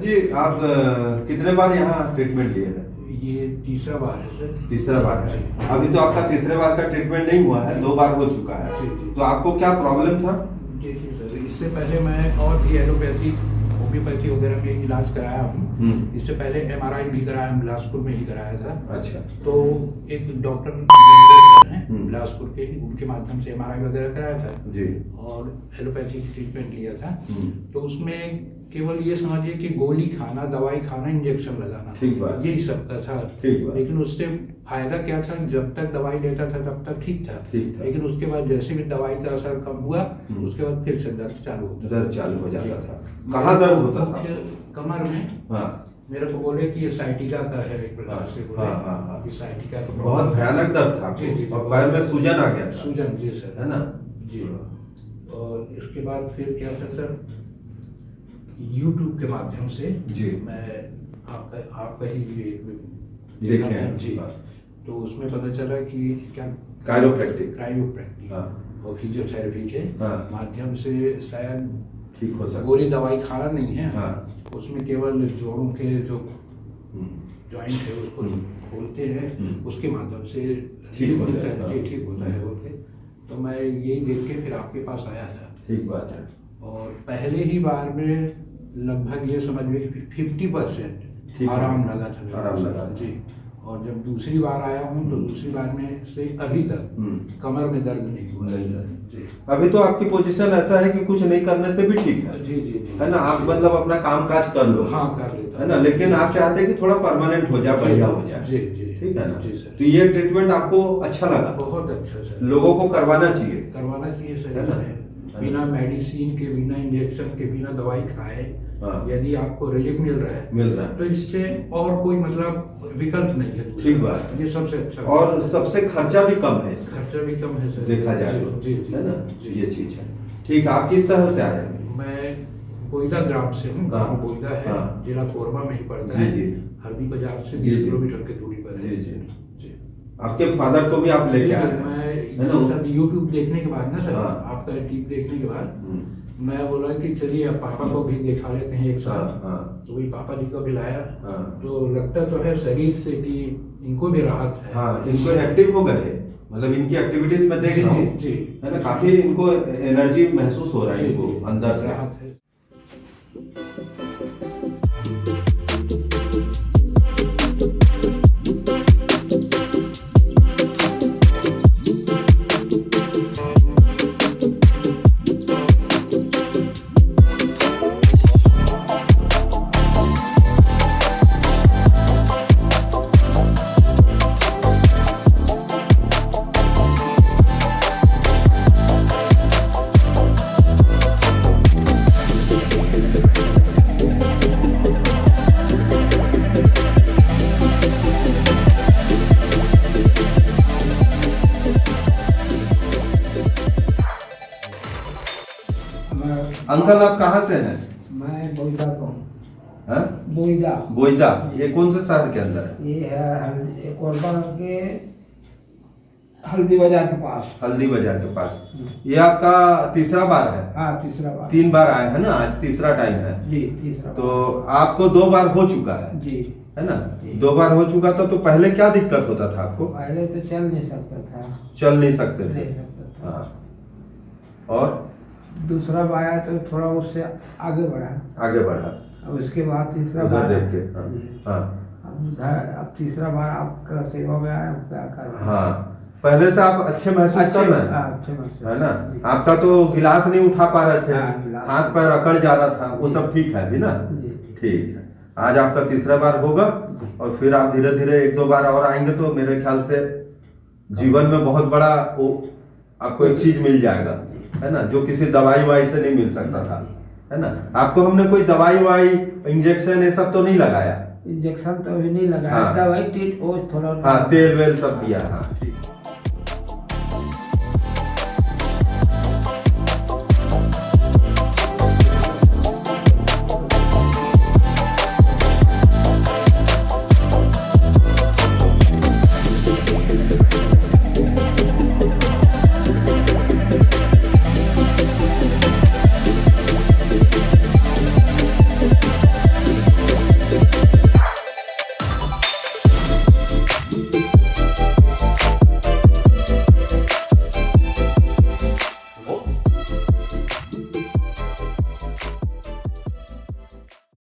जी आप कितने बार यहाँ ट्रीटमेंट लिए हैं? ये तीसरा बार है सर। तीसरा बार है। अभी तो आपका तीसरे बार का ट्रीटमेंट नहीं हुआ है, 2 बार हो चुका है। जी, जी। तो आपको क्या प्रॉब्लम था? देखिए सर, इससे पहले मैं और भी एलोपैथी होम्योपैथी वगैरह में इलाज कराया हूँ। इससे पहले MRI भी कराया, बिलासपुर में ही कराया था। अच्छा। तो एक डॉक्टर हैं बिलासपुर के, उनके माध्यम से MRI वगैरह कराया था जी। और एलोपैथी ट्रीटमेंट लिया था। तो उसमें केवल ये समझिए कि गोली खाना, दवाई खाना, इंजेक्शन लगाना, ठीक बात, यही सब का था। ठीक बात। लेकिन उससे फायदा क्या था, जब तक दवाई लेता था तब तक ठीक था, लेकिन उसके बाद जैसे भी दवाई का असर कम हुआ, उसके बाद फिर से दर्द चालू होता था। दर्द चालू हो जाता था। कहाँ दर्द होता था? कमर में। हाँ। मेरे को बोले कि ये साइटिका का है, एक प्रकार से बोले। हाँ। कि साइटिका का बहुत भयानक दर्द था। जी, जी। और पैर में सूजन आ गया था। सूजन, जी सर, है ना? जी। और इसके बाद फिर क्या था सर, YouTube के माध्यम से जी मैं आपका ही देखे हैं जी। तो उसमें पता चला कि क्या कायरोप्रैक्टिक और फिजियोथेरेपी के माध्यम से शायद ठीक हो सकता। गोली दवाई खाना नहीं है। उसमें केवल जोड़ों के जो जॉइंट है उसको खोलते हैं, उसके माध्यम से ठीक होता है, ठीक होता है बोल के। तो मैं यही देख के फिर आपके पास आया था। ठीक बात है। और पहले ही बार में लगभग ये समझ में 50% आराम लगा था। आराम लगा जी। और जब दूसरी बार आया हूँ तो दूसरी बार में से अभी तक कमर में दर्द नहीं हुआ। नहीं सर जी। अभी तो आपकी पोजीशन ऐसा है कि कुछ नहीं करने से भी ठीक है। जी जी जी। है ना? आप मतलब अपना काम काज कर लो। हाँ, कर लेता है ना? लेकिन आप चाहते हैं कि थोड़ा परमानेंट हो जाए, बढ़िया हो जाए। जी जी। ठीक है ना? जी सर। तो ये ट्रीटमेंट आपको अच्छा लगा? बहुत अच्छा सर। लोगों को करवाना चाहिए। करवाना चाहिए सर। है ना? बिना मेडिसिन के, बिना इंजेक्शन के, बिना दवाई खाए यदि आपको रिलीफ मिल रहा है तो इससे और कोई मतलब विकल्प नहीं है। ठीक बात है। ये सबसे अच्छा और सबसे खर्चा भी कम है इसमें। खर्चा भी कम है सर, देखा जाए तो। जी, है ना? जी। ये चीज है। ठीक है। आप किस तरह से आए हैं? मैं बोईदा ग्राम से हूँ। गाँव बोईदा है, जिला कोरबा में ही पड़ता है। जी। हरदी बाजार से 20 किलोमीटर की दूरी पर है। जी। आपके फादर को भी आप लेके आए? मैं सब यूट्यूब देखने के बाद ना सर, आपका टीप देखने के बाद मैं बोला कि चलिए अब पापा को भी दिखा लेते हैं एक साथ। तो वही पापा जी को भी लाया। तो लगता तो है शरीर से कि इनको भी राहत है। इनको एक्टिव हो गए, मतलब इनकी एक्टिविटीज में देख रहा हूँ। जी। है ना? काफी इनको एनर्जी महसूस हो रहा है इनको अंदर से। राहत है। अंकल आप कहाँ से हैं? मैं बोईदा का हूँ। हाँ? बोईदा ये कौन से शहर के अंदर है? ये है कोरबा के हल्दी बाजार के पास। हल्दी बाजार के पास। ये आपका तीसरा बार है? हाँ, तीसरा बार। 3 बार आए हैं ना? आज तीसरा टाइम है जी, तीसरा। तो आपको 2 बार हो चुका है? जी। है ना? 2 बार हो चुका था। तो पहले क्या दिक्कत होता था आपको? पहले तो चल नहीं सकता था। चल नहीं सकते थे। हाँ। और दूसरा बार आया तो थोड़ा उससे आगे बढ़ा। अब उसके बाद तीसरा उधर बार देख के। अब तीसरा बार आपका सेवा में आया, क्या कर। हाँ, पहले से आप अच्छे महसूस कर रहे हैं? अच्छे महसूस। है ना? आपका तो गिलास नहीं उठा पा रहे थे, हाथ पैर अकड़ जा रहा था, वो सब ठीक है अभी ना? ठीक है। आज आपका तीसरा बार होगा और फिर आप धीरे धीरे 1-2 बार और आएंगे तो मेरे ख्याल से जीवन में बहुत बड़ा आपको एक चीज मिल जाएगा। है ना? जो किसी दवाई वाई से नहीं मिल सकता था। है ना? आपको हमने कोई दवाई वाई, इंजेक्शन ये सब तो नहीं लगाया? इंजेक्शन तो अभी नहीं लगाया। दवाई थोड़ा तेल वेल सब दिया। हाँ, ठीक।